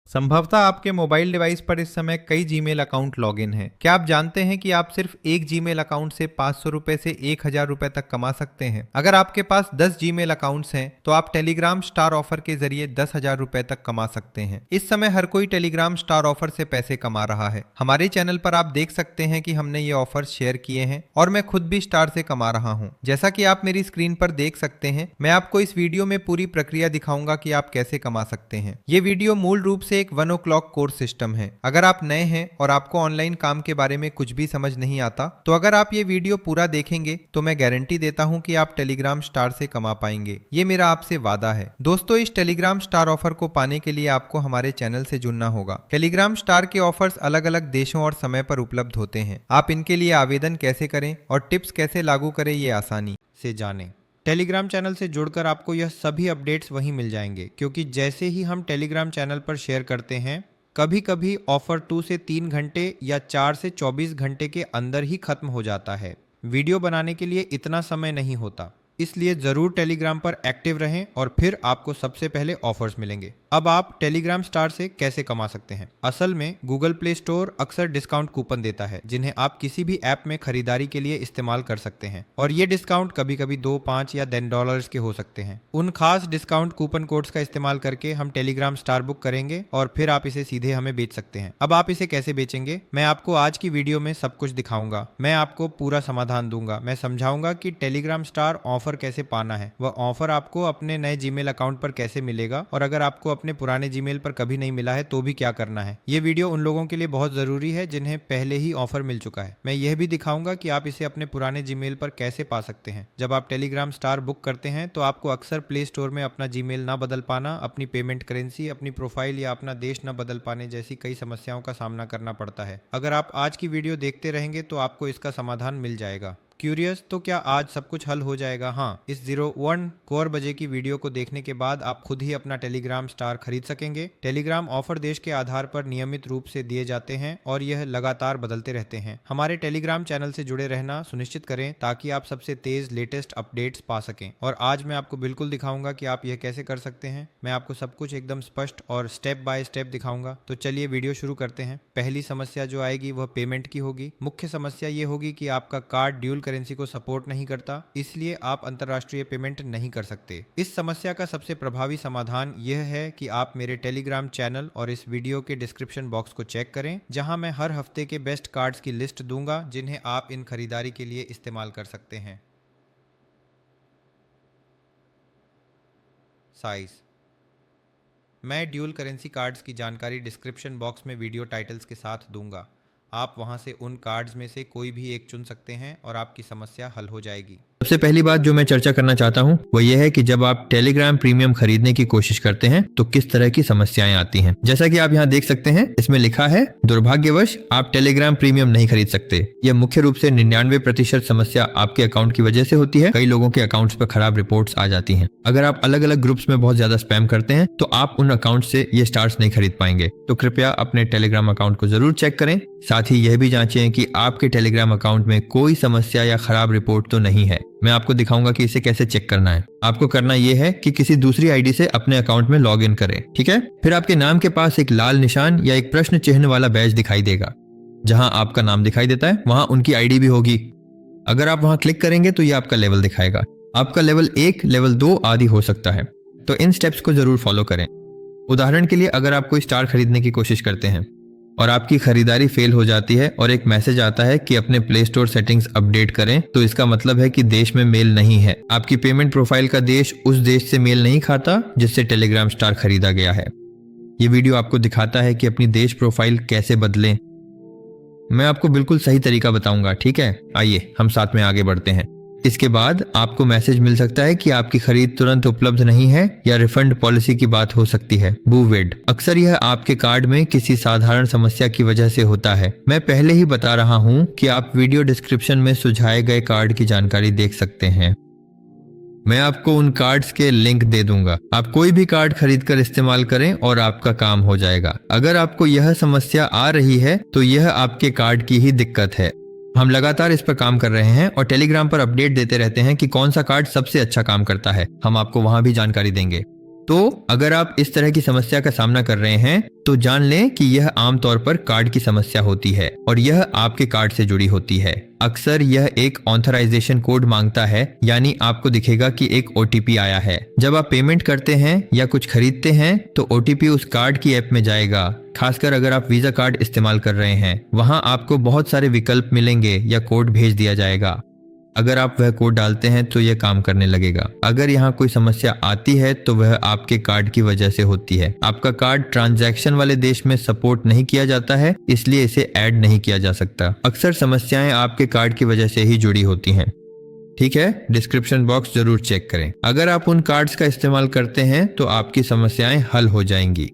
संभवतः आपके mobile device पर इस समय कई जीमेल अकाउंट लॉगिन हैं। क्या आप जानते हैं कि आप सिर्फ एक जीमेल अकाउंट से 500 रुपए से 1000 रुपए तक कमा सकते हैं? अगर आपके पास 10 जीमेल अकाउंट्स हैं तो आप टेलीग्राम स्टार ऑफर के जरिए 10,000 रुपए तक कमा सकते हैं। इस समय हर कोई टेलीग्राम स्टार ऑफर से पैसे कमा रहा है। हमारे चैनल पर आप देख सकते हैं कि हमने ये ऑफर शेयर किए हैं और मैं खुद भी स्टार से कमा रहा हूँ। जैसा कि आप मेरी स्क्रीन पर देख सकते हैं, मैं आपको इस वीडियो में पूरी प्रक्रिया दिखाऊंगा कि आप कैसे कमा सकते हैं। ये वीडियो मूल रूप से एक 1 o'clock कोर्स सिस्टम है। अगर आप नए हैं और आपको ऑनलाइन काम के बारे में कुछ भी समझ नहीं आता, तो अगर आप ये वीडियो पूरा देखेंगे तो मैं गारंटी देता हूं कि आप टेलीग्राम स्टार से कमा पाएंगे। ये मेरा आपसे वादा है। दोस्तों, इस टेलीग्राम स्टार ऑफर को पाने के लिए आपको हमारे चैनल से जुड़ना होगा। टेलीग्राम स्टार के ऑफर्स अलग अलग देशों और समय पर उपलब्ध होते हैं। आप इनके लिए आवेदन कैसे करें और टिप्स कैसे लागू करें, ये आसानी से जानें। टेलीग्राम चैनल से जुड़कर आपको यह सभी अपडेट्स वहीं मिल जाएंगे, क्योंकि जैसे ही हम टेलीग्राम चैनल पर शेयर करते हैं, कभी कभी ऑफर 2 से 3 घंटे या 4 से 24 घंटे के अंदर ही खत्म हो जाता है। वीडियो बनाने के लिए इतना समय नहीं होता, इसलिए ज़रूर टेलीग्राम पर एक्टिव रहें और फिर आपको सबसे पहले ऑफर्स मिलेंगे। अब आप टेलीग्राम स्टार से कैसे कमा सकते हैं? असल में गूगल प्ले स्टोर अक्सर डिस्काउंट कूपन देता है, जिन्हें आप किसी भी ऐप में खरीदारी के लिए इस्तेमाल कर सकते हैं, और ये डिस्काउंट कभी कभी 2, 5 या $10 के हो सकते हैं। उन खास डिस्काउंट कूपन कोड्स का इस्तेमाल करके हम टेलीग्राम स्टार बुक करेंगे और फिर आप इसे सीधे हमें बेच सकते हैं। अब आप इसे कैसे बेचेंगे, मैं आपको आज की वीडियो में सब कुछ दिखाऊंगा। मैं आपको पूरा समाधान दूंगा। मैं समझाऊंगा कि टेलीग्राम स्टार ऑफर कैसे पाना है, वह ऑफर आपको अपने नए जीमेल अकाउंट पर कैसे मिलेगा, और अगर आपको अपने पुराने जीमेल पर कभी नहीं मिला है तो भी क्या करना है। ये वीडियो उन लोगों के लिए बहुत जरूरी है जिन्हें पहले ही ऑफर मिल चुका है। मैं यह भी दिखाऊंगा कि आप इसे अपने पुराने जीमेल पर कैसे पा सकते हैं। जब आप टेलीग्राम स्टार बुक करते हैं तो आपको अक्सर प्ले स्टोर में अपना जीमेल ना बदल पाना, अपनी पेमेंट करेंसी, अपनी प्रोफाइल या अपना देश न बदल पाने जैसी कई समस्याओं का सामना करना पड़ता है। अगर आप आज की वीडियो देखते रहेंगे तो आपको इसका समाधान मिल जाएगा। क्यूरियस, तो क्या आज सब कुछ हल हो जाएगा? हाँ, इस 01 कोर बजे की वीडियो को देखने के बाद आप खुद ही अपना टेलीग्राम स्टार खरीद सकेंगे। टेलीग्राम ऑफर देश के आधार पर नियमित रूप से दिए जाते हैं और यह लगातार बदलते रहते हैं। हमारे टेलीग्राम चैनल से जुड़े रहना सुनिश्चित करें ताकि आप सबसे तेज लेटेस्ट अपडेट्स पा सकें। और आज मैं आपको बिल्कुल दिखाऊंगा कि आप यह कैसे कर सकते हैं। मैं आपको सब कुछ एकदम स्पष्ट और स्टेप बाय स्टेप दिखाऊंगा। तो चलिए वीडियो शुरू करते हैं। पहली समस्या जो आएगी वह पेमेंट की होगी। मुख्य समस्या ये होगी कि आपका कार्ड ड्यूल करेंसी को सपोर्ट नहीं करता, इसलिए आप अंतरराष्ट्रीय पेमेंट नहीं कर सकते। इस समस्या का सबसे प्रभावी समाधान यह है कि आप मेरे टेलीग्राम चैनल और इस वीडियो के डिस्क्रिप्शन बॉक्स को चेक करें, जहां मैं हर हफ्ते के बेस्ट कार्ड्स की लिस्ट दूंगा जिन्हें आप इन खरीदारी के लिए इस्तेमाल कर सकते हैं। साइज, मैं ड्यूल करेंसी कार्ड्स की जानकारी डिस्क्रिप्शन बॉक्स में वीडियो टाइटल्स के साथ दूंगा। आप वहां से उन कार्ड्स में से कोई भी एक चुन सकते हैं और आपकी समस्या हल हो जाएगी। सबसे पहली बात जो मैं चर्चा करना चाहता हूं वो ये है कि जब आप टेलीग्राम प्रीमियम खरीदने की कोशिश करते हैं तो किस तरह की समस्याएं आती हैं। जैसा कि आप यहां देख सकते हैं, इसमें लिखा है दुर्भाग्यवश आप टेलीग्राम प्रीमियम नहीं खरीद सकते। यह मुख्य रूप से 99% समस्या आपके अकाउंट की वजह से होती है। कई लोगों के अकाउंट्स पर खराब रिपोर्ट्स आ जाती हैं। अगर आप अलग अलग ग्रुप्स में बहुत ज्यादा स्पैम करते हैं तो आप उन अकाउंट से ये स्टार्स नहीं खरीद पाएंगे। तो कृपया अपने टेलीग्राम अकाउंट को जरूर चेक करें। साथ ही यह भी जांचें कि आपके टेलीग्राम अकाउंट में कोई समस्या या खराब रिपोर्ट तो नहीं है। मैं आपको दिखाऊंगा कि इसे कैसे चेक करना है। आपको करना यह है कि किसी दूसरी आईडी से अपने अकाउंट में लॉग इन करें, ठीक है। फिर आपके नाम के पास एक लाल निशान या एक प्रश्न चिन्ह वाला बैज दिखाई देगा। जहां आपका नाम दिखाई देता है वहां उनकी आईडी भी होगी। अगर आप वहां क्लिक करेंगे तो ये आपका लेवल दिखाएगा। आपका लेवल 1, लेवल 2 आदि हो सकता है। तो इन स्टेप्स को जरूर फॉलो करें। उदाहरण के लिए, अगर आप कोई स्टार खरीदने की कोशिश करते हैं और आपकी खरीदारी फेल हो जाती है और एक मैसेज आता है कि अपने प्ले स्टोर सेटिंग्स अपडेट करें, तो इसका मतलब है कि देश में मेल नहीं है। आपकी पेमेंट प्रोफाइल का देश उस देश से मेल नहीं खाता जिससे टेलीग्राम स्टार खरीदा गया है। ये वीडियो आपको दिखाता है कि अपनी देश प्रोफाइल कैसे बदलें। मैं आपको बिल्कुल सही तरीका बताऊंगा, ठीक है। आइए हम साथ में आगे बढ़ते हैं। इसके बाद आपको मैसेज मिल सकता है कि आपकी खरीद तुरंत उपलब्ध नहीं है या रिफंड पॉलिसी की बात हो सकती है। बूवेड, अक्सर यह आपके कार्ड में किसी साधारण समस्या की वजह से होता है। मैं पहले ही बता रहा हूं कि आप वीडियो डिस्क्रिप्शन में सुझाए गए कार्ड की जानकारी देख सकते हैं। मैं आपको उन कार्ड्स के लिंक दे दूंगा। आप कोई भी कार्ड खरीद कर इस्तेमाल करें और आपका काम हो जाएगा। अगर आपको यह समस्या आ रही है तो यह आपके कार्ड की ही दिक्कत है। हम लगातार इस पर काम कर रहे हैं और टेलीग्राम पर अपडेट देते रहते हैं कि कौन सा कार्ड सबसे अच्छा काम करता है। हम आपको वहां भी जानकारी देंगे। तो अगर आप इस तरह की समस्या का सामना कर रहे हैं तो जान लें कि यह आमतौर पर कार्ड की समस्या होती है और यह आपके कार्ड से जुड़ी होती है। अक्सर यह एक ऑथराइजेशन कोड मांगता है, यानी आपको दिखेगा कि एक ओटीपी आया है। जब आप पेमेंट करते हैं या कुछ खरीदते हैं तो ओटीपी उस कार्ड की ऐप में जाएगा। खासकर अगर आप वीजा कार्ड इस्तेमाल कर रहे हैं, वहां आपको बहुत सारे विकल्प मिलेंगे या कोड भेज दिया जाएगा। अगर आप वह कोड डालते हैं तो यह काम करने लगेगा। अगर यहाँ कोई समस्या आती है तो वह आपके कार्ड की वजह से होती है। आपका कार्ड ट्रांजैक्शन वाले देश में सपोर्ट नहीं किया जाता है, इसलिए इसे ऐड नहीं किया जा सकता। अक्सर समस्याएं आपके कार्ड की वजह से ही जुड़ी होती हैं। ठीक है, डिस्क्रिप्शन बॉक्स जरूर चेक करें। अगर आप उन कार्ड्स का इस्तेमाल करते हैं तो आपकी समस्याएं हल हो जाएंगी।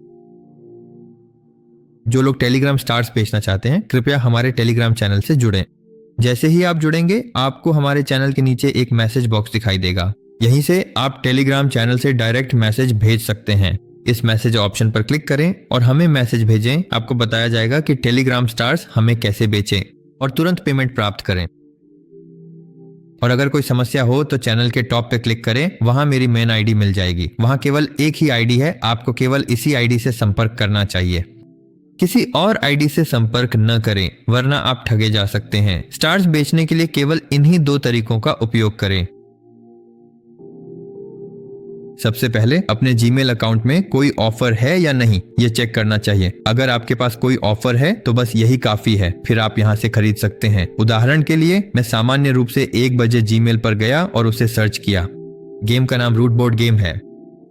जो लोग टेलीग्राम स्टार्स बेचना चाहते हैं, कृपया हमारे टेलीग्राम चैनल से जुड़ें। जैसे ही आप जुड़ेंगे, आपको हमारे चैनल के नीचे एक मैसेज बॉक्स दिखाई देगा। यहीं से आप टेलीग्राम चैनल से डायरेक्ट मैसेज भेज सकते हैं। इस मैसेज ऑप्शन पर क्लिक करें और हमें मैसेज भेजें। आपको बताया जाएगा कि टेलीग्राम स्टार्स हमें कैसे बेचें और तुरंत पेमेंट प्राप्त करें। और अगर कोई समस्या हो तो चैनल के टॉप पे क्लिक करें, वहां मेरी मेन आईडी मिल जाएगी। वहां केवल एक ही आईडी है, आपको केवल इसी आईडी से संपर्क करना चाहिए। किसी और आईडी से संपर्क न करें, वरना आप ठगे जा सकते हैं। स्टार्स बेचने के लिए केवल इन्हीं 2 तरीकों का उपयोग करें। सबसे पहले अपने जीमेल अकाउंट में कोई ऑफर है या नहीं, ये चेक करना चाहिए। अगर आपके पास कोई ऑफर है तो बस यही काफी है, फिर आप यहाँ से खरीद सकते हैं। उदाहरण के लिए मैं सामान्य रूप से 1 बजे जीमेल पर गया और उसे सर्च किया। गेम का नाम रूट बोर्ड गेम है।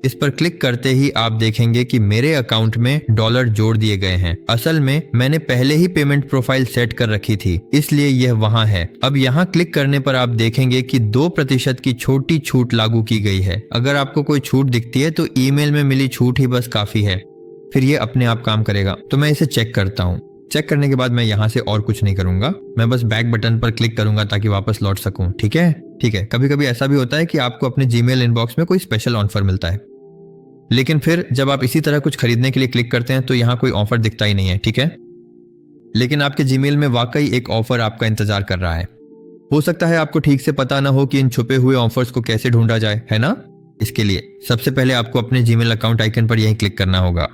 इस पर क्लिक करते ही आप देखेंगे कि मेरे अकाउंट में डॉलर जोड़ दिए गए हैं। असल में मैंने पहले ही पेमेंट प्रोफाइल सेट कर रखी थी, इसलिए यह वहां है। अब यहाँ क्लिक करने पर आप देखेंगे कि 2% की छोटी छूट लागू की गई है। अगर आपको कोई छूट दिखती है तो ईमेल में मिली छूट ही बस काफी है, फिर ये अपने आप काम करेगा। तो मैं इसे चेक करता हूँ। चेक करने के बाद मैं यहाँ से और कुछ नहीं करूंगा, मैं बस बैक बटन पर क्लिक करूंगा ताकि वापस लौट सकूं। ठीक है। कभी कभी ऐसा भी होता है कि आपको अपने जीमेल इनबॉक्स में कोई स्पेशल ऑफर मिलता है, लेकिन फिर जब आप इसी तरह कुछ खरीदने के लिए क्लिक करते हैं तो यहाँ कोई ऑफर दिखता ही नहीं है। ठीक है, लेकिन आपके जीमेल में वाकई एक ऑफर आपका इंतजार कर रहा है। हो सकता है आपको ठीक से पता ना हो कि इन छुपे हुए ऑफर्स को कैसे ढूंढा जाए, है ना? इसके लिए सबसे पहले आपको अपने जीमेल अकाउंट आइकन पर यहीं क्लिक करना होगा।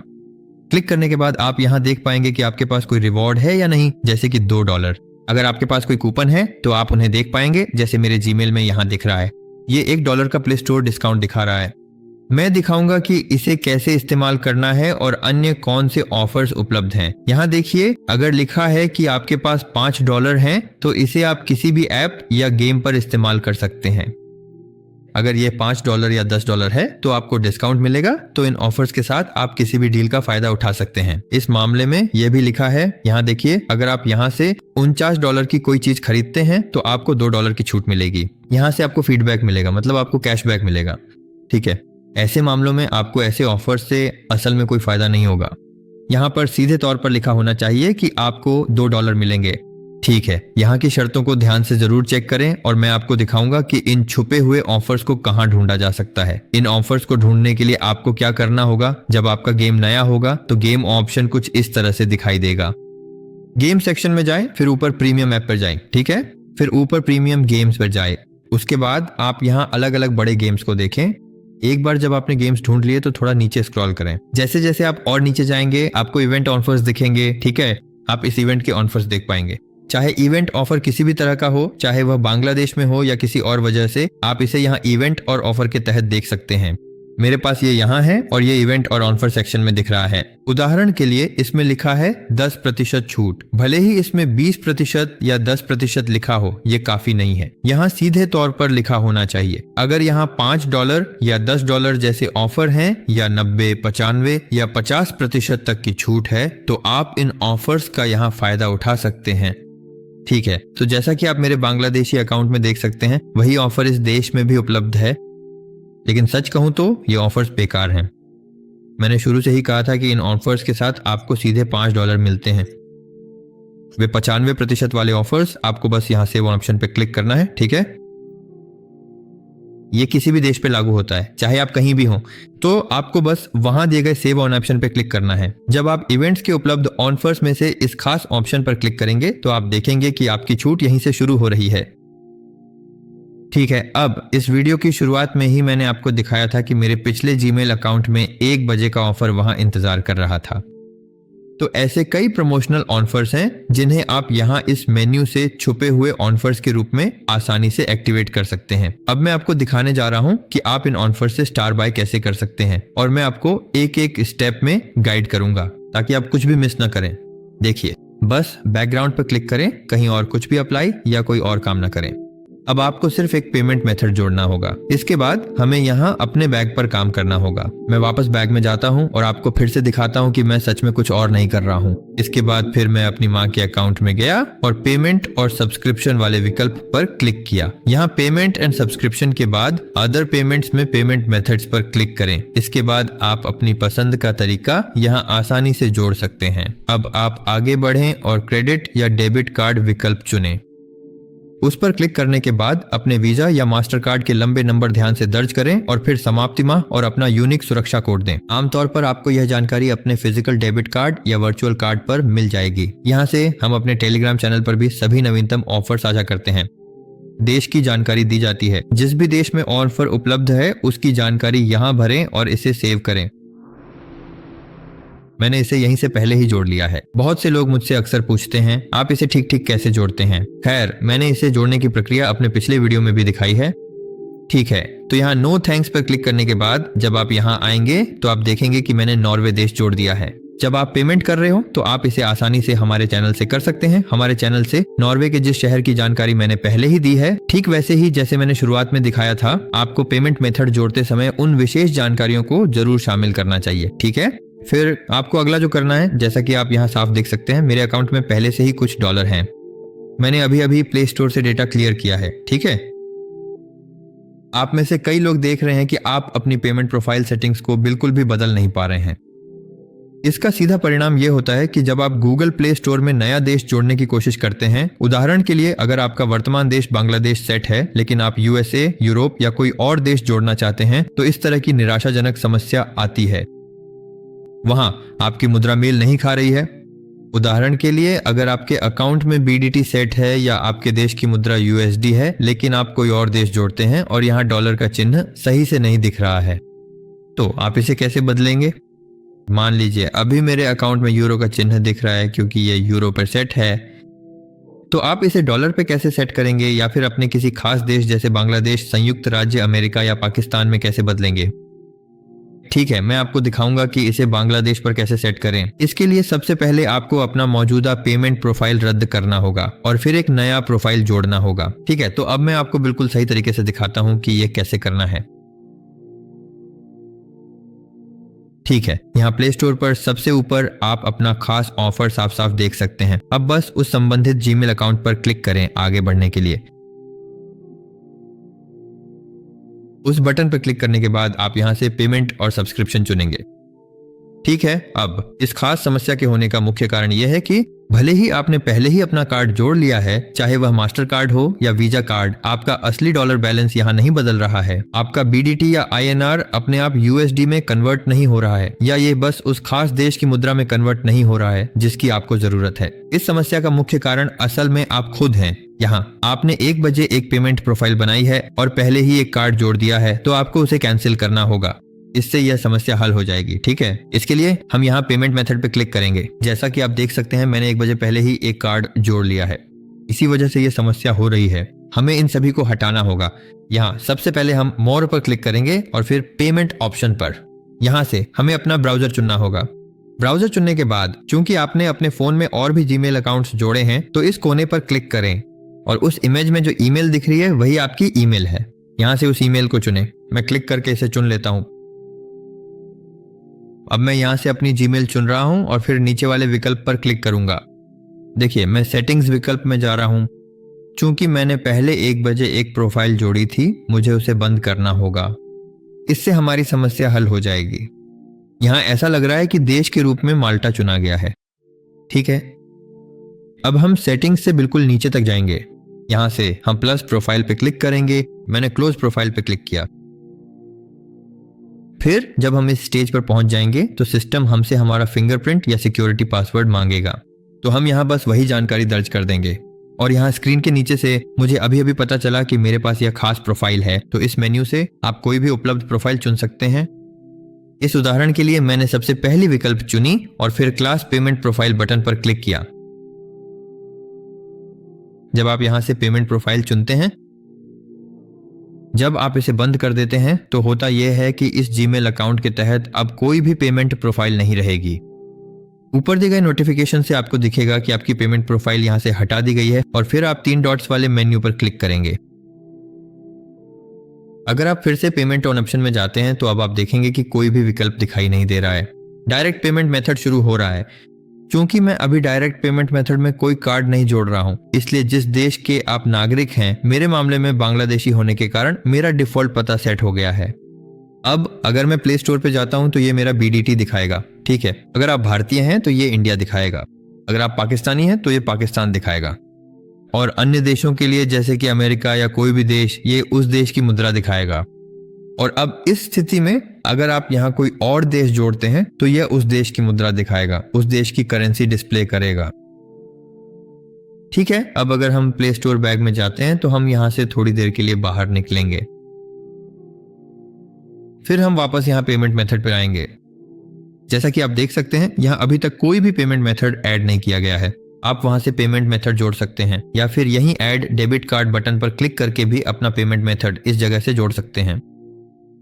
क्लिक करने के बाद आप यहाँ देख पाएंगे कि आपके पास कोई रिवॉर्ड है या नहीं, जैसे कि $2। अगर आपके पास कोई कूपन है तो आप उन्हें देख पाएंगे, जैसे मेरे जीमेल में यहाँ दिख रहा है। ये $1 का प्ले स्टोर डिस्काउंट दिखा रहा है। मैं दिखाऊंगा कि इसे कैसे इस्तेमाल करना है और अन्य कौन से ऑफर्स उपलब्ध हैं। यहाँ देखिए, अगर लिखा है कि आपके पास $5 हैं तो इसे आप किसी भी ऐप या गेम पर इस्तेमाल कर सकते हैं। अगर ये $5 या $10 है तो आपको डिस्काउंट मिलेगा, तो इन ऑफर्स के साथ आप किसी भी डील का फायदा उठा सकते हैं। इस मामले में यह भी लिखा है, यहाँ देखिए, अगर आप यहाँ से $49 की कोई चीज खरीदते हैं तो आपको $2 की छूट मिलेगी। यहाँ से आपको फीडबैक मिलेगा, मतलब आपको कैशबैक मिलेगा। ठीक है, ऐसे मामलों में आपको ऐसे ऑफर से असल में कोई फायदा नहीं होगा। यहाँ पर सीधे तौर पर लिखा होना चाहिए कि आपको $2 मिलेंगे। ठीक है, यहाँ की शर्तों को ध्यान से जरूर चेक करें और मैं आपको दिखाऊंगा कि इन छुपे हुए ऑफर्स को कहाँ ढूंढा जा सकता है। इन ऑफर्स को ढूंढने के लिए आपको क्या करना होगा, जब आपका गेम नया होगा तो गेम ऑप्शन कुछ इस तरह से दिखाई देगा। गेम सेक्शन में जाएं, फिर ऊपर प्रीमियम ऐप पर जाएं। ठीक है, फिर ऊपर प्रीमियम गेम्स पर जाएं। उसके बाद आप यहाँ अलग अलग बड़े गेम्स को देखें। एक बार जब आपने गेम्स ढूंढ लिए तो थोड़ा नीचे स्क्रॉल करें। जैसे जैसे आप और नीचे जाएंगे आपको इवेंट ऑफर्स दिखेंगे। ठीक है, आप इस इवेंट के ऑफर्स देख पाएंगे। चाहे इवेंट ऑफर किसी भी तरह का हो, चाहे वह बांग्लादेश में हो या किसी और वजह से, आप इसे यहाँ इवेंट और ऑफर के तहत देख सकते हैं। मेरे पास ये यहाँ है और ये इवेंट और ऑफर सेक्शन में दिख रहा है। उदाहरण के लिए इसमें लिखा है 10% छूट। भले ही इसमें 20% या 10% लिखा हो, ये काफी नहीं है। यहाँ सीधे तौर पर लिखा होना चाहिए। अगर यहाँ $5 या $10 जैसे ऑफर हैं या 90, 95 या 50% तक की छूट है तो आप इन ऑफर्स का यहाँ फायदा उठा सकते हैं। ठीक है, तो जैसा कि आप मेरे बांग्लादेशी अकाउंट में देख सकते हैं, वही ऑफर इस देश में भी उपलब्ध है। लेकिन सच कहूं तो ये ऑफर्स बेकार हैं। मैंने शुरू से ही कहा था कि इन ऑफर्स के साथ आपको सीधे $5 मिलते हैं। वे 95% वाले ऑफर्स, आपको बस यहां से वो ऑप्शन पे क्लिक करना है। ठीक है, ये किसी भी देश पे लागू होता है, चाहे आप कहीं भी हो। तो आपको बस वहां दिए गए सेव ऑन ऑप्शन पे क्लिक करना है। जब आप इवेंट्स के उपलब्ध ऑफर्स में से इस खास ऑप्शन पर क्लिक करेंगे तो आप देखेंगे कि आपकी छूट यहीं से शुरू हो रही है। ठीक है, अब इस वीडियो की शुरुआत में ही मैंने आपको दिखाया था कि मेरे पिछले जीमेल अकाउंट में 1 बजे का ऑफर वहां इंतजार कर रहा था। तो ऐसे कई प्रमोशनल ऑफर्स हैं जिन्हें आप यहां इस मेन्यू से छुपे हुए ऑफर्स के रूप में आसानी से एक्टिवेट कर सकते हैं। अब मैं आपको दिखाने जा रहा हूं कि आप इन ऑफर्स से स्टार बाय कैसे कर सकते हैं और मैं आपको एक एक स्टेप में गाइड करूंगा ताकि आप कुछ भी मिस ना करें। देखिए, बस बैकग्राउंड पर क्लिक करें, कहीं और कुछ भी अप्लाई या कोई और काम ना करें। अब आपको सिर्फ एक पेमेंट मेथड जोड़ना होगा। इसके बाद हमें यहाँ अपने बैग पर काम करना होगा। मैं वापस बैग में जाता हूँ और आपको फिर से दिखाता हूँ कि मैं सच में कुछ और नहीं कर रहा हूँ। इसके बाद फिर मैं अपनी माँ के अकाउंट में गया और पेमेंट और सब्सक्रिप्शन वाले विकल्प पर क्लिक किया। यहाँ पेमेंट एंड सब्सक्रिप्शन के बाद अदर पेमेंट्स में पेमेंट मेथड्स पर क्लिक करें। इसके बाद आप अपनी पसंद का तरीका यहाँ आसानी से जोड़ सकते हैं। अब आप आगे बढ़ें और क्रेडिट या डेबिट कार्ड विकल्प चुनें। उस पर क्लिक करने के बाद अपने वीजा या मास्टर कार्ड के लंबे नंबर ध्यान से दर्ज करें और फिर समाप्ति माह और अपना यूनिक सुरक्षा कोड दें। आमतौर पर आपको यह जानकारी अपने फिजिकल डेबिट कार्ड या वर्चुअल कार्ड पर मिल जाएगी। यहाँ से हम अपने टेलीग्राम चैनल पर भी सभी नवीनतम ऑफर साझा करते हैं। देश की जानकारी दी जाती है। जिस भी देश में ऑफर उपलब्ध है उसकी जानकारी यहाँ भरें और इसे सेव करें। मैंने इसे यहीं से पहले ही जोड़ लिया है। बहुत से लोग मुझसे अक्सर पूछते हैं आप इसे ठीक ठीक कैसे जोड़ते हैं। खैर, मैंने इसे जोड़ने की प्रक्रिया अपने पिछले वीडियो में भी दिखाई है। ठीक है, तो यहाँ नो थैंक्स पर क्लिक करने के बाद जब आप यहाँ आएंगे तो आप देखेंगे कि मैंने नॉर्वे देश जोड़ दिया है। जब आप पेमेंट कर रहे हो तो आप इसे आसानी से हमारे चैनल से कर सकते हैं। हमारे चैनल से नॉर्वे के जिस शहर की जानकारी मैंने पहले ही दी है, ठीक वैसे ही जैसे मैंने शुरुआत में दिखाया था, आपको पेमेंट मेथड जोड़ते समय उन विशेष जानकारियों को जरूर शामिल करना चाहिए। ठीक है, फिर आपको अगला जो करना है, जैसा कि आप यहाँ साफ देख सकते हैं, मेरे अकाउंट में पहले से ही कुछ डॉलर हैं। मैंने अभी अभी प्ले स्टोर से डेटा क्लियर किया है। ठीक है, आप में से कई लोग देख रहे हैं कि आप अपनी पेमेंट प्रोफाइल सेटिंग्स को बिल्कुल भी बदल नहीं पा रहे हैं। इसका सीधा परिणाम यह होता है कि जब आप गूगल प्ले स्टोर में नया देश जोड़ने की कोशिश करते हैं, उदाहरण के लिए अगर आपका वर्तमान देश बांग्लादेश सेट है लेकिन आप यूएसए, यूरोप या कोई और देश जोड़ना चाहते हैं, तो इस तरह की निराशाजनक समस्या आती है। वहां आपकी मुद्रा मेल नहीं खा रही है। उदाहरण के लिए अगर आपके अकाउंट में बीडीटी सेट है या आपके देश की मुद्रा यूएसडी है लेकिन आप कोई और देश जोड़ते हैं और यहाँ डॉलर का चिन्ह सही से नहीं दिख रहा है, तो आप इसे कैसे बदलेंगे? मान लीजिए अभी मेरे अकाउंट में यूरो का चिन्ह दिख रहा है क्योंकि ये यूरो पर सेट है, तो आप इसे डॉलर पे कैसे सेट करेंगे या फिर अपने किसी खास देश जैसे बांग्लादेश, संयुक्त राज्य अमेरिका या पाकिस्तान में कैसे बदलेंगे? ठीक है, मैं आपको दिखाऊंगा कि इसे बांग्लादेश पर कैसे सेट करें। इसके लिए सबसे पहले आपको अपना मौजूदा पेमेंट प्रोफाइल रद्द करना होगा और फिर एक नया प्रोफाइल जोड़ना होगा। ठीक है, तो अब मैं आपको बिल्कुल सही तरीके से दिखाता हूं कि यह कैसे करना है। ठीक है, यहाँ प्ले स्टोर पर सबसे ऊपर आप अपना खास ऑफर साफ साफ देख सकते हैं। अब बस उस संबंधित जीमेल अकाउंट पर क्लिक करें आगे बढ़ने के लिए। उस बटन पर क्लिक करने के बाद आप यहां से पेमेंट और सब्सक्रिप्शन चुनेंगे। ठीक है, अब इस खास समस्या के होने का मुख्य कारण यह है कि भले ही आपने पहले ही अपना कार्ड जोड़ लिया है, चाहे वह मास्टर कार्ड हो या वीजा कार्ड, आपका असली डॉलर बैलेंस यहाँ नहीं बदल रहा है। आपका बीडीटी या आईएनआर अपने आप यूएसडी में कन्वर्ट नहीं हो रहा है, या ये बस उस खास देश की मुद्रा में कन्वर्ट नहीं हो रहा है जिसकी आपको जरूरत है। इस समस्या का मुख्य कारण असल में आप खुद हैं। यहाँ आपने 1 बजे एक पेमेंट प्रोफाइल बनाई है और पहले ही एक कार्ड जोड़ दिया है, तो आपको उसे कैंसिल करना होगा। इससे यह समस्या हल हो जाएगी। ठीक है, इसके लिए हम यहाँ पेमेंट मेथड पे क्लिक करेंगे। जैसा कि आप देख सकते हैं, मैंने 1 बजे पहले ही एक कार्ड जोड़ लिया है। इसी वजह से यह समस्या हो रही है। हमें इन सभी को हटाना होगा। यहाँ सबसे पहले हम मोर पर क्लिक करेंगे और फिर पेमेंट ऑप्शन पर। यहाँ से हमें अपना ब्राउजर चुनना होगा। ब्राउजर चुनने के बाद चूंकि आपने अपने फोन में और भी जीमेल अकाउंट्स जोड़े हैं, तो इस कोने पर क्लिक करें और उस इमेज में जो ईमेल दिख रही है वही आपकी ईमेल है। यहाँ से उस ईमेल को चुनें। मैं क्लिक करके इसे चुन लेता हूँ। अब मैं यहाँ से अपनी जीमेल चुन रहा हूँ और फिर नीचे वाले विकल्प पर क्लिक करूंगा। देखिए, मैं सेटिंग्स विकल्प में जा रहा हूँ। चूंकि मैंने पहले 1 बजे एक प्रोफाइल जोड़ी थी, मुझे उसे बंद करना होगा। इससे हमारी समस्या हल हो जाएगी। यहाँ ऐसा लग रहा है कि देश के रूप में माल्टा चुना गया है। ठीक है, अब हम सेटिंग्स से बिल्कुल नीचे तक जाएंगे। यहाँ से हम प्लस प्रोफाइल पे क्लिक करेंगे। मैंने क्लोज प्रोफाइल पे क्लिक किया। फिर जब हम इस स्टेज पर पहुंच जाएंगे तो सिस्टम हमसे हमारा फिंगरप्रिंट या सिक्योरिटी पासवर्ड मांगेगा, तो हम यहाँ बस वही जानकारी दर्ज कर देंगे। और यहाँ स्क्रीन के नीचे से मुझे अभी अभी पता चला कि मेरे पास यह खास प्रोफाइल है, तो इस मेन्यू से आप कोई भी उपलब्ध प्रोफाइल चुन सकते हैं। इस उदाहरण के लिए मैंने सबसे पहली विकल्प चुनी और फिर क्लास पेमेंट प्रोफाइल बटन पर क्लिक किया। जब आप यहां से पेमेंट प्रोफाइल चुनते हैं, जब आप इसे बंद कर देते हैं तो होता यह है कि इस जीमेल अकाउंट के तहत अब कोई भी पेमेंट प्रोफाइल नहीं रहेगी। ऊपर दिए गए नोटिफिकेशन से आपको दिखेगा कि आपकी पेमेंट प्रोफाइल यहां से हटा दी गई है और फिर आप 3 डॉट्स वाले मेन्यू पर क्लिक करेंगे। अगर आप फिर से पेमेंट ऑन ऑप्शन में जाते हैं तो अब आप देखेंगे कि कोई भी विकल्प दिखाई नहीं दे रहा है। डायरेक्ट पेमेंट मेथड शुरू हो रहा है। क्योंकि मैं अभी डायरेक्ट पेमेंट मेथड में कोई कार्ड नहीं जोड़ रहा हूं, इसलिए जिस देश के आप नागरिक हैं, मेरे मामले में बांग्लादेशी होने के कारण मेरा डिफॉल्ट पता सेट हो गया है। अब अगर मैं प्ले स्टोर पे जाता हूं तो ये मेरा BDT दिखाएगा, ठीक है। अगर आप भारतीय हैं तो ये इंडिया दिखाएगा, अगर आप पाकिस्तानी हैं तो ये पाकिस्तान दिखाएगा, और अन्य देशों के लिए जैसे कि अमेरिका या कोई भी देश, ये उस देश की मुद्रा दिखाएगा। और अब इस स्थिति में अगर आप यहाँ कोई और देश जोड़ते हैं तो यह उस देश की मुद्रा दिखाएगा, उस देश की करेंसी डिस्प्ले करेगा, ठीक है। अब अगर हम प्ले स्टोर बैग में जाते हैं तो हम यहां से थोड़ी देर के लिए बाहर निकलेंगे, फिर हम वापस यहां पेमेंट मेथड पर आएंगे। जैसा कि आप देख सकते हैं यहां अभी तक कोई भी पेमेंट मेथड ऐड नहीं किया गया है। आप वहां से पेमेंट मेथड जोड़ सकते हैं या फिर यहीं ऐड डेबिट कार्ड बटन पर क्लिक करके भी अपना पेमेंट मेथड इस जगह से जोड़ सकते हैं।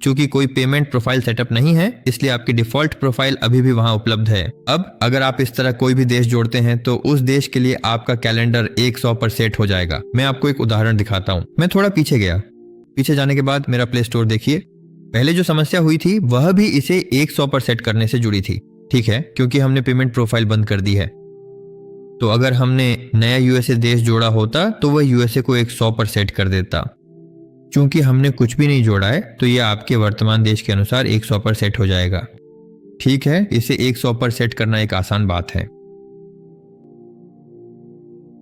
चूंकि कोई पेमेंट प्रोफाइल सेटअप नहीं है, इसलिए आपकी डिफॉल्ट प्रोफाइल अभी भी वहां उपलब्ध है। अब अगर आप इस तरह कोई भी देश जोड़ते हैं तो उस देश के लिए आपका कैलेंडर 100 पर सेट हो जाएगा। मैं आपको एक उदाहरण दिखाता हूं। मैं थोड़ा पीछे गया, पीछे जाने के बाद मेरा प्ले स्टोर देखिए। पहले जो समस्या हुई थी वह भी इसे 100 पर सेट करने से जुड़ी थी, ठीक है, क्योंकि हमने पेमेंट प्रोफाइल बंद कर दी है। तो अगर हमने नया USA देश जोड़ा होता तो वह USA को 100 पर सेट कर देता। चूंकि हमने कुछ भी नहीं जोड़ा है तो यह आपके वर्तमान देश के अनुसार 100 पर सेट हो जाएगा, ठीक है। इसे 100 पर सेट करना एक आसान बात है।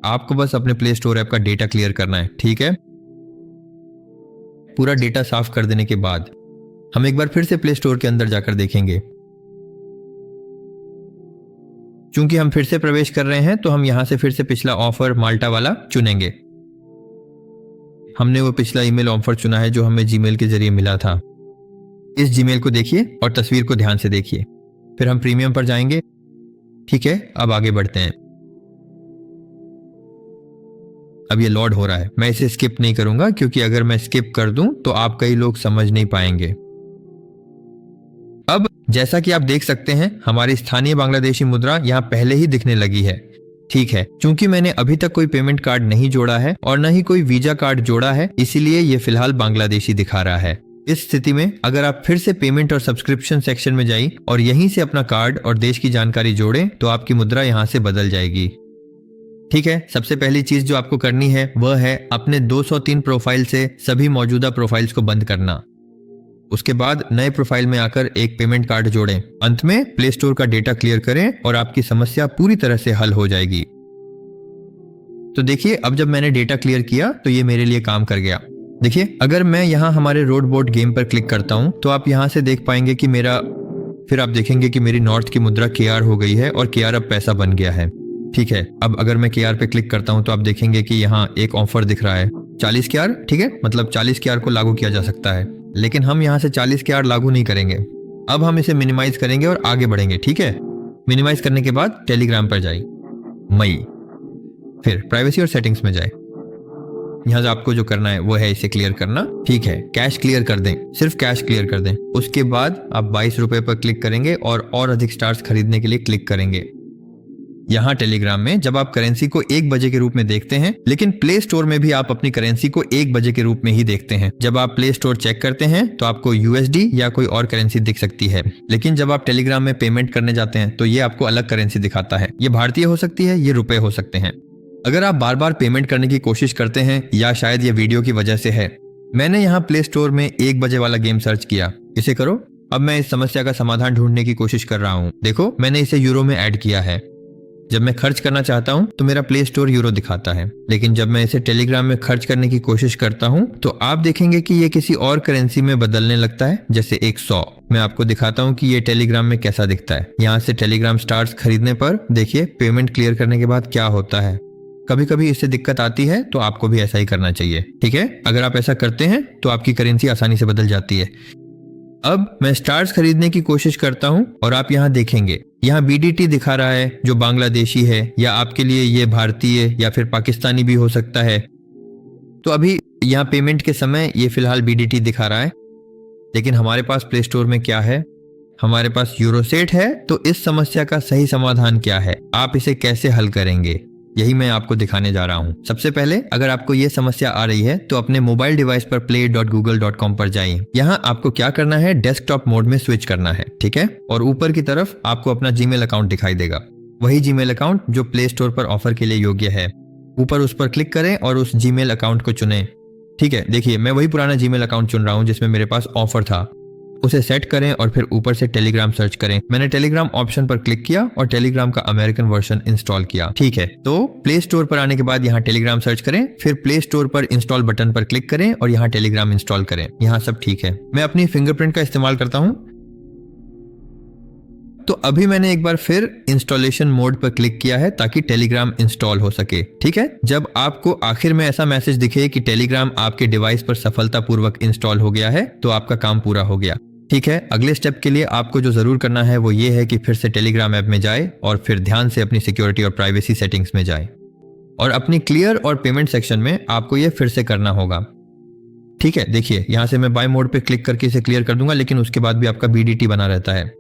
आपको बस अपने प्ले स्टोर ऐप का डेटा क्लियर करना है, ठीक है। पूरा डेटा साफ कर देने के बाद हम एक बार फिर से प्ले स्टोर के अंदर जाकर देखेंगे। चूंकि हम फिर से प्रवेश कर रहे हैं तो हम यहां से फिर से पिछला ऑफर माल्टा वाला चुनेंगे। हमने वो पिछला ईमेल ऑफर चुना है जो हमें जीमेल के जरिए मिला था। इस जीमेल को देखिए और तस्वीर को ध्यान से देखिए। फिर हम प्रीमियम पर जाएंगे, ठीक है। अब आगे बढ़ते हैं। अब ये लोड हो रहा है। मैं इसे स्किप नहीं करूंगा क्योंकि अगर मैं स्किप कर दूं तो आप कई लोग समझ नहीं पाएंगे। अब जैसा कि आप देख सकते हैं हमारी स्थानीय बांग्लादेशी मुद्रा यहां पहले ही दिखने लगी है, ठीक है। चूंकि मैंने अभी तक कोई पेमेंट कार्ड नहीं जोड़ा है और न ही कोई वीजा कार्ड जोड़ा है, इसीलिए ये फिलहाल बांग्लादेशी दिखा रहा है। इस स्थिति में अगर आप फिर से पेमेंट और सब्सक्रिप्शन सेक्शन में जाइए और यहीं से अपना कार्ड और देश की जानकारी जोड़ें तो आपकी मुद्रा यहां से बदल जाएगी, ठीक है। सबसे पहली चीज जो आपको करनी है वह है अपने 203 प्रोफाइल से सभी मौजूदा प्रोफाइल्स को बंद करना। उसके बाद नए प्रोफाइल में आकर एक पेमेंट कार्ड जोड़ें। अंत में प्ले स्टोर का डेटा क्लियर करें और आपकी समस्या पूरी तरह से हल हो जाएगी। तो देखिए अब जब मैंने डेटा क्लियर किया तो ये मेरे लिए काम कर गया। देखिए अगर मैं यहाँ हमारे रोड बोर्ड गेम पर क्लिक करता हूँ तो आप यहाँ से देख पाएंगे कि फिर आप देखेंगे कि मेरी नॉर्थ की मुद्रा KR हो गई है और KR अब पैसा बन गया है, ठीक है। अब अगर मैं KR पे क्लिक करता हूँ तो आप देखेंगे कि यहाँ एक ऑफर दिख रहा है 40 KR, ठीक है। मतलब 40 KR को लागू किया जा सकता है, लेकिन हम यहाँ से 40 KR लागू नहीं करेंगे। अब हम इसे मिनिमाइज करेंगे और आगे बढ़ेंगे, ठीक है। मिनिमाइज करने के बाद टेलीग्राम पर जाइए, मई, फिर प्राइवेसी और सेटिंग्स में जाए। यहाँ से आपको जो करना है वो है इसे क्लियर करना, ठीक है। कैश क्लियर कर दें, सिर्फ कैश क्लियर कर दें। उसके बाद आप 22 रुपए पर क्लिक करेंगे और अधिक स्टार्स खरीदने के लिए क्लिक करेंगे। यहाँ टेलीग्राम में जब आप करेंसी को 1 बजे के रूप में देखते हैं, लेकिन प्ले स्टोर में भी आप अपनी करेंसी को 1 बजे के रूप में ही देखते हैं। जब आप प्ले स्टोर चेक करते हैं तो आपको USD या कोई और करेंसी दिख सकती है, लेकिन जब आप टेलीग्राम में पेमेंट करने जाते हैं तो ये आपको अलग करेंसी दिखाता है। ये भारतीय हो सकती है, ये रुपए हो सकते हैं। अगर आप बार बार पेमेंट करने की कोशिश करते हैं या शायद ये वीडियो की वजह से है, मैंने यहाँ प्ले स्टोर में 1 बजे वाला गेम सर्च किया, इसे करो। अब मैं इस समस्या का समाधान ढूंढने की कोशिश कर रहा हूँ। देखो मैंने इसे यूरो में ऐड किया है। जब मैं खर्च करना चाहता हूं तो मेरा प्ले स्टोर यूरो दिखाता है, लेकिन जब मैं इसे टेलीग्राम में खर्च करने की कोशिश करता हूं तो आप देखेंगे कि ये किसी और करेंसी में बदलने लगता है, जैसे 100। मैं आपको दिखाता हूं कि ये टेलीग्राम में कैसा दिखता है। यहाँ से टेलीग्राम स्टार्स खरीदने पर देखिए पेमेंट क्लियर करने के बाद क्या होता है। कभी कभी इससे दिक्कत आती है, तो आपको भी ऐसा ही करना चाहिए। ठीक है, अगर आप ऐसा करते हैं तो आपकी करेंसी आसानी से बदल जाती है। अब मैं स्टार्स खरीदने की कोशिश करता हूं और आप यहां देखेंगे, यहां BDT दिखा रहा है जो बांग्लादेशी है, या आपके लिए ये भारतीय या फिर पाकिस्तानी भी हो सकता है। तो अभी यहां पेमेंट के समय ये फिलहाल BDT दिखा रहा है, लेकिन हमारे पास प्ले स्टोर में क्या है, हमारे पास यूरोसेट है। तो इस समस्या का सही समाधान क्या है, आप इसे कैसे हल करेंगे, यही मैं आपको दिखाने जा रहा हूं। सबसे पहले अगर आपको ये समस्या आ रही है तो अपने मोबाइल डिवाइस पर play.google.com पर जाइए। यहाँ आपको क्या करना है, डेस्कटॉप मोड में स्विच करना है। ठीक है, और ऊपर की तरफ आपको अपना जीमेल अकाउंट दिखाई देगा, वही जीमेल अकाउंट जो प्ले स्टोर पर ऑफर के लिए योग्य है। ऊपर उस पर क्लिक करें और उस जीमेल अकाउंट को चुनें। ठीक है, देखिए मैं वही पुराना जीमेल अकाउंट चुन रहा हूँ जिसमें मेरे पास ऑफर था। उसे सेट करें और फिर ऊपर से टेलीग्राम सर्च करें। मैंने टेलीग्राम ऑप्शन पर क्लिक किया और टेलीग्राम का अमेरिकन वर्जन इंस्टॉल किया। ठीक है, तो प्ले स्टोर पर आने के बाद यहाँ टेलीग्राम सर्च करें, फिर प्ले स्टोर पर इंस्टॉल बटन पर क्लिक करें और यहाँ टेलीग्राम इंस्टॉल करें। यहाँ सब ठीक है। मैं अपनी फिंगरप्रिंट का इस्तेमाल करता हूँ। तो अभी मैंने एक बार फिर इंस्टॉलेशन मोड पर क्लिक किया है ताकि टेलीग्राम इंस्टॉल हो सके। ठीक है, जब आपको आखिर में ऐसा मैसेज दिखे कि टेलीग्राम आपके डिवाइस पर सफलतापूर्वक इंस्टॉल हो गया है, तो आपका काम पूरा हो गया। ठीक है, अगले स्टेप के लिए आपको जो जरूर करना है वो ये है कि फिर से टेलीग्राम ऐप में जाए और फिर ध्यान से अपनी सिक्योरिटी और प्राइवेसी सेटिंग्स में जाए और अपनी क्लियर और पेमेंट सेक्शन में आपको ये फिर से करना होगा। ठीक है, देखिए यहाँ से मैं बाय मोड पे क्लिक करके इसे क्लियर कर दूंगा, लेकिन उसके बाद भी आपका BDT बना रहता है।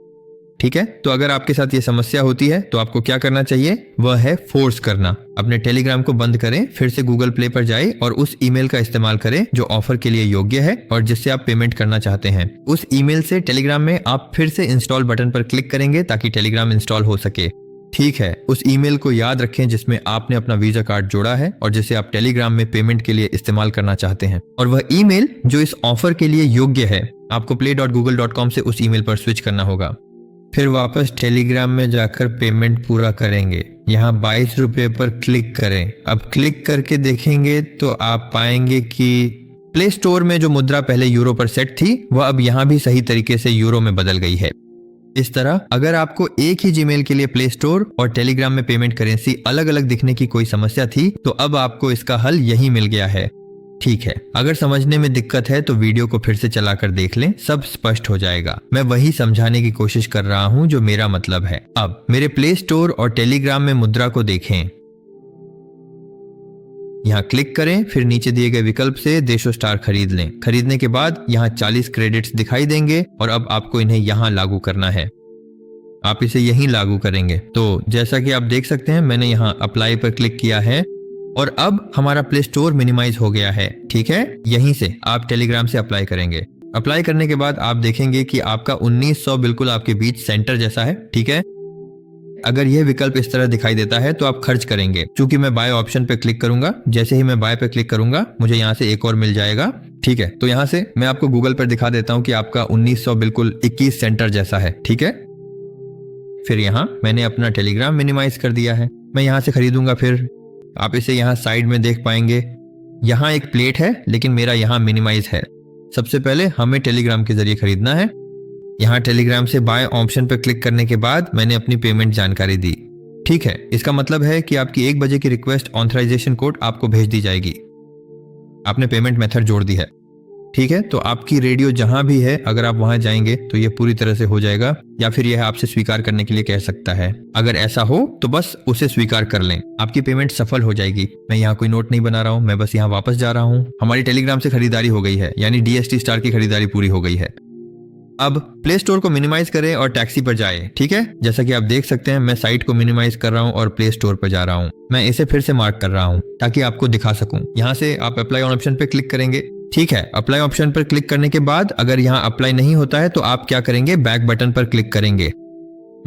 ठीक है, तो अगर आपके साथ ये समस्या होती है तो आपको क्या करना चाहिए, वह है फोर्स करना। अपने टेलीग्राम को बंद करें, फिर से गूगल प्ले पर जाए और उस ईमेल का इस्तेमाल करें जो ऑफर के लिए योग्य है और जिससे आप पेमेंट करना चाहते हैं। उस ईमेल से टेलीग्राम में आप फिर से इंस्टॉल बटन पर क्लिक करेंगे ताकि टेलीग्राम इंस्टॉल हो सके। ठीक है, उस ईमेल को याद रखें जिसमें आपने अपना वीजा कार्ड जोड़ा है और जिसे आप टेलीग्राम में पेमेंट के लिए इस्तेमाल करना चाहते हैं, और वह ईमेल जो इस ऑफर के लिए योग्य है, आपको play.google.com से उस ईमेल पर स्विच करना होगा। फिर वापस टेलीग्राम में जाकर पेमेंट पूरा करेंगे। यहाँ 22 रुपये पर क्लिक करें। अब क्लिक करके देखेंगे तो आप पाएंगे कि प्ले स्टोर में जो मुद्रा पहले यूरो पर सेट थी वह अब यहाँ भी सही तरीके से यूरो में बदल गई है। इस तरह अगर आपको एक ही जीमेल के लिए प्ले स्टोर और टेलीग्राम में पेमेंट करेंसी अलग अलग दिखने की कोई समस्या थी, तो अब आपको इसका हल यही मिल गया है। ठीक है, अगर समझने में दिक्कत है तो वीडियो को फिर से चलाकर देख लें, सब स्पष्ट हो जाएगा। मैं वही समझाने की कोशिश कर रहा हूं जो मेरा मतलब है। अब मेरे प्ले स्टोर और टेलीग्राम में मुद्रा को देखें। यहाँ क्लिक करें, फिर नीचे दिए गए विकल्प से देशो स्टार खरीद लें। खरीदने के बाद यहाँ 40 क्रेडिट्स दिखाई देंगे और अब आपको इन्हें यहाँ लागू करना है। आप इसे यहीं लागू करेंगे। तो जैसा कि आप देख सकते हैं, मैंने यहाँ अप्लाई पर क्लिक किया है और अब हमारा प्ले स्टोर मिनिमाइज हो गया है। ठीक है, यहीं से आप टेलीग्राम से अप्लाई करेंगे। अप्लाई करने के बाद आप देखेंगे कि आपका 1900 बिल्कुल आपके बीच सेंटर जैसा है। ठीक है, अगर यह विकल्प इस तरह दिखाई देता है तो आप खर्च करेंगे। चूंकि मैं बाय ऑप्शन पे क्लिक करूंगा, जैसे ही मैं बाय पे क्लिक करूंगा मुझे यहाँ से एक और मिल जाएगा। ठीक है, तो यहाँ से मैं आपको गूगल पर दिखा देता हूँ कि आपका 1900 बिल्कुल 21 सेंटर जैसा है। ठीक है, फिर यहाँ मैंने अपना टेलीग्राम मिनिमाइज कर दिया है। मैं यहाँ से खरीदूंगा। फिर आप इसे यहाँ साइड में देख पाएंगे, यहाँ एक प्लेट है लेकिन मेरा यहाँ मिनिमाइज है। सबसे पहले हमें टेलीग्राम के जरिए खरीदना है। यहाँ टेलीग्राम से बाय ऑप्शन पर क्लिक करने के बाद मैंने अपनी पेमेंट जानकारी दी। ठीक है, इसका मतलब है कि आपकी 1 बजे की रिक्वेस्ट ऑथराइजेशन कोड आपको भेज दी जाएगी। आपने पेमेंट मेथड जोड़ दी है। ठीक है, तो आपकी रेडियो जहां भी है, अगर आप वहां जाएंगे तो ये पूरी तरह से हो जाएगा, या फिर यह आपसे स्वीकार करने के लिए कह सकता है। अगर ऐसा हो तो बस उसे स्वीकार कर लें, आपकी पेमेंट सफल हो जाएगी। मैं यहाँ कोई नोट नहीं बना रहा हूँ, मैं बस यहाँ वापस जा रहा हूँ। हमारी टेलीग्राम से खरीदारी हो गई है, यानी DST स्टार की खरीदारी पूरी हो गई है। अब प्ले स्टोर को मिनिमाइज करें और टैक्सी पर जाए। ठीक है, जैसा कि आप देख सकते हैं मैं साइट को मिनिमाइज कर रहा हूँ और प्ले स्टोर पर जा रहा हूँ। मैं इसे फिर से मार्क कर रहा हूँ ताकि आपको दिखा सकूं। यहाँ से आप अप्लाई ऑप्शन पे क्लिक करेंगे। ठीक है, अप्लाई ऑप्शन पर क्लिक करने के बाद अगर यहाँ अप्लाई नहीं होता है तो आप क्या करेंगे, बैक बटन पर क्लिक करेंगे।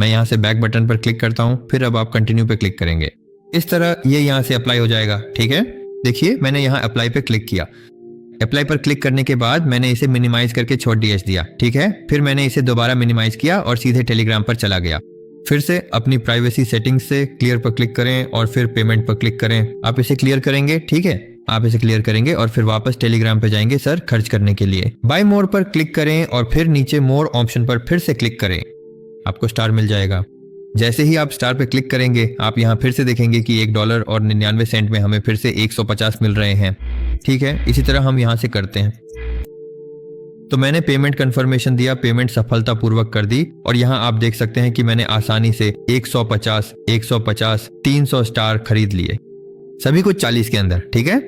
मैं यहाँ से बैक बटन पर क्लिक करता हूँ, फिर अब आप कंटिन्यू पे क्लिक करेंगे। इस तरह ये यहाँ से अप्लाई हो जाएगा। ठीक है, देखिए मैंने यहाँ अप्लाई पे क्लिक किया। अप्लाई पर क्लिक करने के बाद मैंने इसे मिनिमाइज करके छोड़ दिया। ठीक है, फिर मैंने इसे दोबारा मिनिमाइज किया और सीधे टेलीग्राम पर चला गया। फिर से अपनी प्राइवेसी सेटिंग्स से क्लियर पर क्लिक करें और फिर पेमेंट पर क्लिक करें। आप इसे क्लियर करेंगे। ठीक है, आप इसे क्लियर करेंगे और फिर वापस टेलीग्राम पे जाएंगे सर खर्च करने के लिए। बाय मोर पर क्लिक करें और फिर नीचे मोर ऑप्शन पर फिर से क्लिक करें। आपको स्टार मिल जाएगा। जैसे ही आप स्टार पे क्लिक करेंगे आप यहाँ फिर से देखेंगे कि $1.99 में हमें फिर से 150 मिल रहे हैं। ठीक है, इसी तरह हम यहाँ से करते हैं। तो मैंने पेमेंट कंफर्मेशन दिया, पेमेंट सफलतापूर्वक कर दी और यहाँ आप देख सकते हैं कि मैंने आसानी से 150, 150, 300 स्टार खरीद लिए, सभी कुछ 40 के अंदर। ठीक है,